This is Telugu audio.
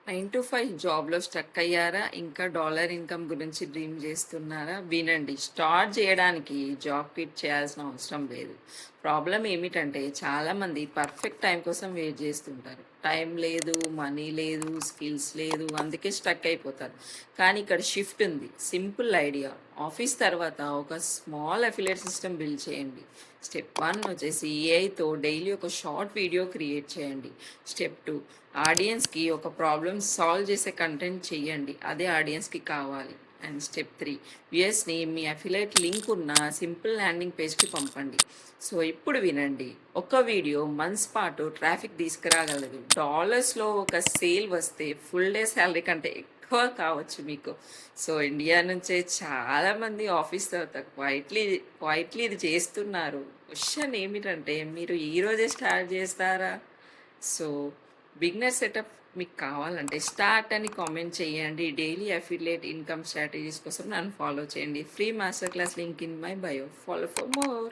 9-5 జాబ్‌లో స్టక్ అయ్యారా? ఇంకా డాలర్ ఇన్‌కమ్ గురించి డ్రీమ్ చేస్తున్నారా? వినండి. స్టార్ట్ చేయడానికి జాబ్ క్విట్ చేయాల్సిన అవసరం లేదు. ప్రాబ్లమ్ ఏమిటంటే చాలామంది పర్ఫెక్ట్ టైం కోసం వెయిట్ చేస్తుంటారు. టైం లేదు, మనీ లేదు, స్కిల్స్ లేదు. అందుకే స్టక్ అయిపోతారు. కానీ ఇక్కడ షిఫ్ట్ ఉంది. Simple idea. ఆఫీస్ తర్వాత ఒక స్మాల్ అఫిలియేట్ సిస్టమ్ బిల్డ్ చేయండి. స్టెప్ 1 వచ్చేసి ఏఐతో డైలీ ఒక షార్ట్ వీడియో క్రియేట్ చేయండి. స్టెప్ 2 ఆడియన్స్కి ఒక ప్రాబ్లమ్ సాల్వ్ చేసే కంటెంట్ చేయండి. అదే ఆడియన్స్కి కావాలి. అండ్ స్టెప్ 3 వ్యూయర్స్ని మీ అఫిలియేట్ లింక్ ఉన్న సింపుల్ ల్యాండింగ్ పేజ్కి పంపండి. సో ఇప్పుడు వినండి. ఒక వీడియో మంత్స్ పాటు ట్రాఫిక్ తీసుకురాగలదు. డాలర్స్లో ఒక సేల్ వస్తే ఫుల్ డే శాలరీ కంటే ఎక్కువ కావచ్చు మీకు. సో ఇండియా నుంచే చాలామంది ఆఫీస్ తర్వాత క్వైట్లీ ఇది చేస్తున్నారు. క్వశ్చన్ ఏమిటంటే మీరు ఈరోజే స్టార్ట్ చేస్తారా? సో బిగినర్ సెటప్ మీకు కావాలంటే స్టార్ట్ అని కామెంట్ చేయండి. డైలీ అఫిలియేట్ ఇన్కమ్ స్ట్రాటజీస్ కోసం నన్ను ఫాలో చేయండి. Free master class link in my bio. Follow for more.